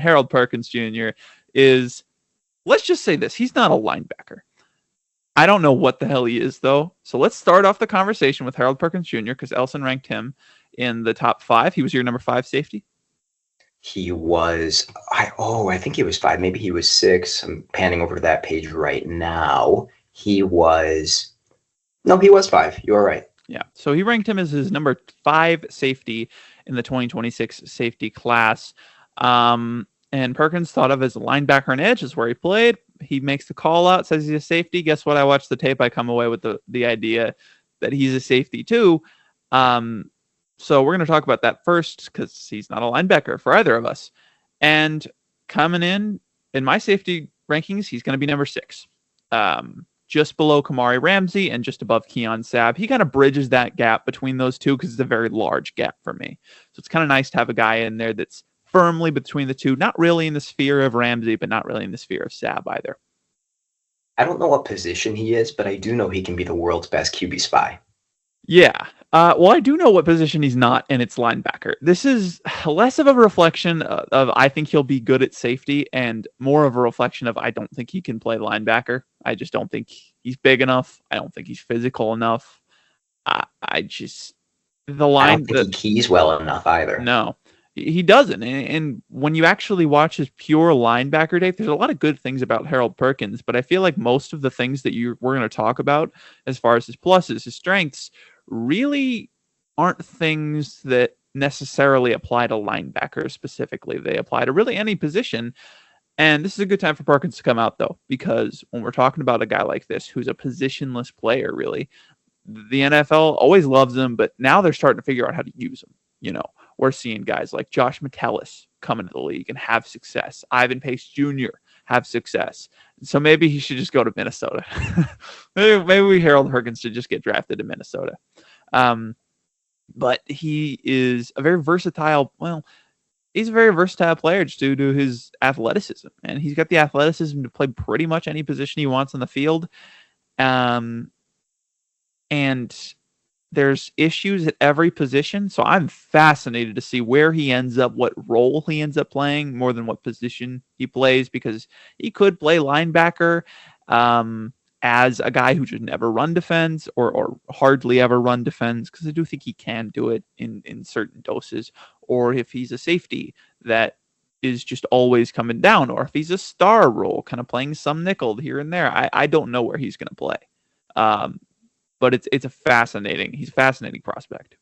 Harold Perkins Jr. is, let's just say this, he's not a linebacker. I don't know what the hell he is, though. So let's start off the conversation with Harold Perkins Jr. because Elson ranked him in the top 5. He was your number 5 safety. He was, I think he was 5. Maybe he was 6. I'm panning over to that page right now. He was 5. You're right. Yeah. So he ranked him as his number 5 safety in the 2026 safety class. And Perkins thought of as a linebacker and edge is where he played. He makes the call out, says he's a safety. Guess what? I watched the tape. I come away with the idea that he's a safety too. So we're going to talk about that first because he's not a linebacker for either of us. And coming in my safety rankings, he's going to be number 6. Just below Kamari Ramsey and just above Keon Sabb. He kind of bridges that gap between those two because it's a very large gap for me. So it's kind of nice to have a guy in there that's firmly between the two, not really in the sphere of Ramsey, but not really in the sphere of Sabb either. I don't know what position he is, but I do know he can be the world's best QB spy. Yeah. Well, I do know what position he's not, and it's linebacker. This is less of a reflection of I think he'll be good at safety and more of a reflection of I don't think he can play linebacker. I just don't think he's big enough. I don't think he's physical enough. I don't think he keys well enough either. No, he doesn't. And when you actually watch his pure linebacker tape, there's a lot of good things about Harold Perkins, but I feel like most of the things that we're going to talk about as far as his pluses, his strengths, really aren't things that necessarily apply to linebackers specifically. They apply to really any position. And this is a good time for Perkins to come out, though, because when we're talking about a guy like this, who's a positionless player, really, the NFL always loves him, but now they're starting to figure out how to use him. You know, we're seeing guys like Josh Metellus come into the league and have success. Ivan Pace Jr. have success. So maybe he should just go to Minnesota. maybe Harold Perkins should just get drafted to Minnesota. But he is a very versatile, he's a very versatile player just due to his athleticism. And he's got the athleticism to play pretty much any position he wants on the field. And there's issues at every position. So I'm fascinated to see where he ends up, what role he ends up playing more than what position he plays, because he could play linebacker as a guy who should never run defense or hardly ever run defense, because I do think he can do it in certain doses. Or if he's a safety that is just always coming down, or if he's a star role, kind of playing some nickel here and there. I don't know where he's going to play. But he's a fascinating prospect.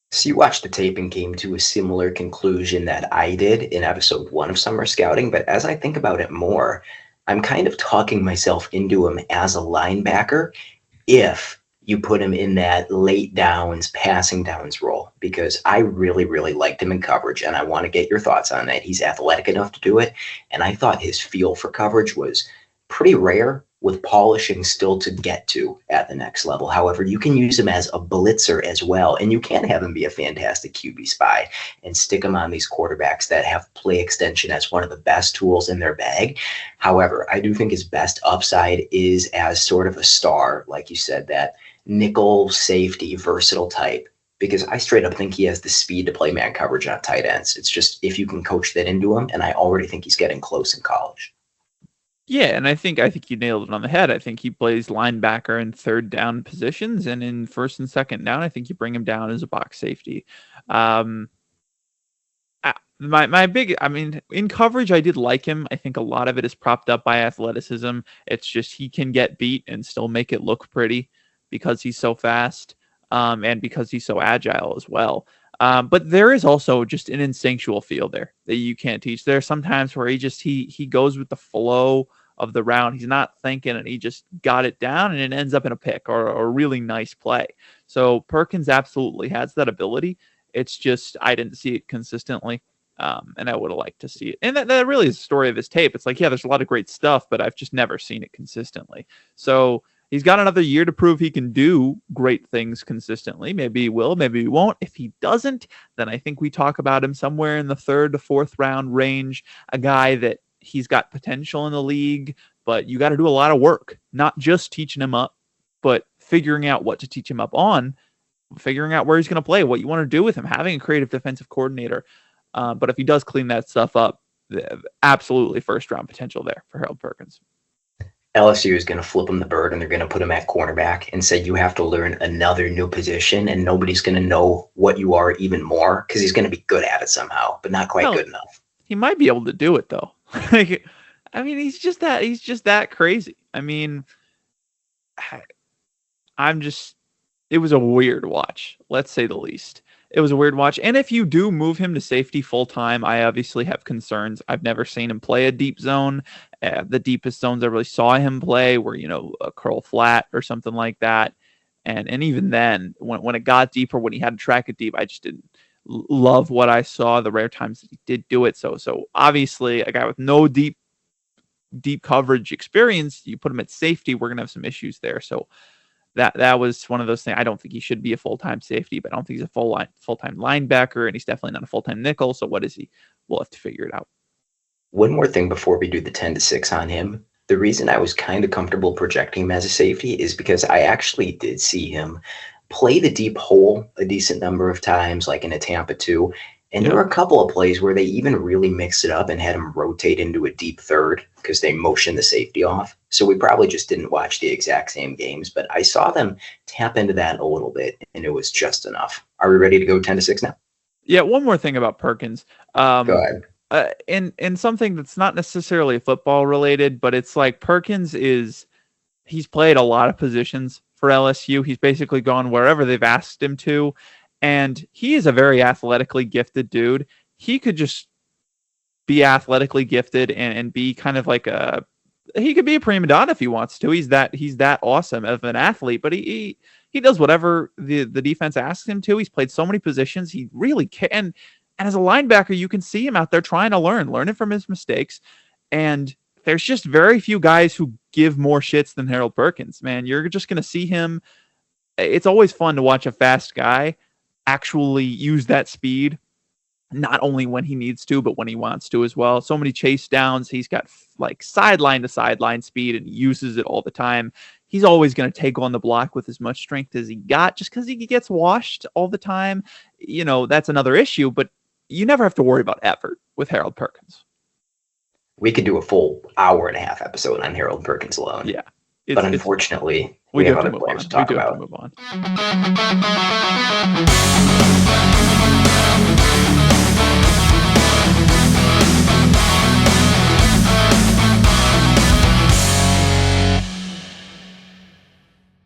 So you watched the tape and came to a similar conclusion that I did in episode 1 of Summer Scouting, but as I think about it more, I'm kind of talking myself into him as a linebacker if you put him in that late downs, passing downs role, because I really, really liked him in coverage, and I want to get your thoughts on that. He's athletic enough to do it, and I thought his feel for coverage was pretty rare, with polishing still to get to at the next level. However, you can use him as a blitzer as well, and you can have him be a fantastic QB spy and stick him on these quarterbacks that have play extension as one of the best tools in their bag. However, I do think his best upside is as sort of a star, like you said, that nickel safety versatile type, because I straight up think he has the speed to play man coverage on tight ends. It's just if you can coach that into him, and I already think he's getting close in college. Yeah, and I think you nailed it on the head. I think he plays linebacker in third down positions, and in first and second down, I think you bring him down as a box safety. In coverage, I did like him. I think a lot of it is propped up by athleticism. It's just he can get beat and still make it look pretty because he's so fast, and because he's so agile as well. But there is also just an instinctual feel there that you can't teach. There are some times where he goes with the flow of the round. He's not thinking, and he just got it down, and it ends up in a pick or a really nice play. So Perkins absolutely has that ability. It's just I didn't see it consistently, and I would have liked to see it. And that really is the story of his tape. It's like, yeah, there's a lot of great stuff, but I've just never seen it consistently. So he's got another year to prove he can do great things consistently. Maybe he will, maybe he won't. If he doesn't, then I think we talk about him somewhere in the 3rd to 4th round range, a guy that he's got potential in the league, but you got to do a lot of work, not just teaching him up, but figuring out what to teach him up on, figuring out where he's going to play, what you want to do with him, having a creative defensive coordinator. But if he does clean that stuff up, Absolutely first round potential there for Harold Perkins. LSU is going to flip him the bird and they're going to put him at cornerback and say you have to learn another new position and nobody's going to know what you are even more because he's going to be good at it somehow, but not quite Hell, good enough. he might be able to do it though. Like, I mean, he's just that crazy. I mean, I'm just it was a weird watch, let's say the least. It was a weird watch. And if you do move him to safety full time, I obviously have concerns. I've never seen him play a deep zone. The deepest zones I really saw him play were, a curl flat or something like that. And even then, when it got deeper, when he had to track it deep, I just didn't love what I saw. The rare times that he did do it. So obviously, a guy with no deep coverage experience, you put him at safety, we're gonna have some issues there. So that was one of those things. I don't think he should be a full-time safety, but I don't think he's a full-time linebacker, and he's definitely not a full-time nickel. So what is he? We'll have to figure it out. One more thing before we do the 10-6 on him. The reason I was kind of comfortable projecting him as a safety is because I actually did see him play the deep hole a decent number of times, like in a Tampa 2. And there were a couple of plays where they even really mixed it up and had him rotate into a deep third because they motioned the safety off. So we probably just didn't watch the exact same games, but I saw them tap into that a little bit, and it was just enough. Are we ready to go 10-6 now? Yeah, one more thing about Perkins. Go ahead. In something that's not necessarily football related, but it's like he's played a lot of positions for LSU. He's basically gone wherever they've asked him to. And he is a very athletically gifted dude. He could just be athletically gifted and be kind of like he could be a prima donna if he wants to. He's that awesome of an athlete, but he does whatever the defense asks him to. He's played so many positions. He really can. And as a linebacker, you can see him out there trying to learning from his mistakes. And there's just very few guys who give more shits than Harold Perkins, man. You're just going to see him. It's always fun to watch a fast guy actually use that speed, not only when he needs to, but when he wants to as well. So many chase downs. He's got like sideline to sideline speed and he uses it all the time. He's always going to take on the block with as much strength as he got just because he gets washed all the time. That's another issue, but you never have to worry about effort with Harold Perkins. We could do a full hour and a half episode on Harold Perkins alone. Yeah. But unfortunately, we have other players to talk about. We do have to move on.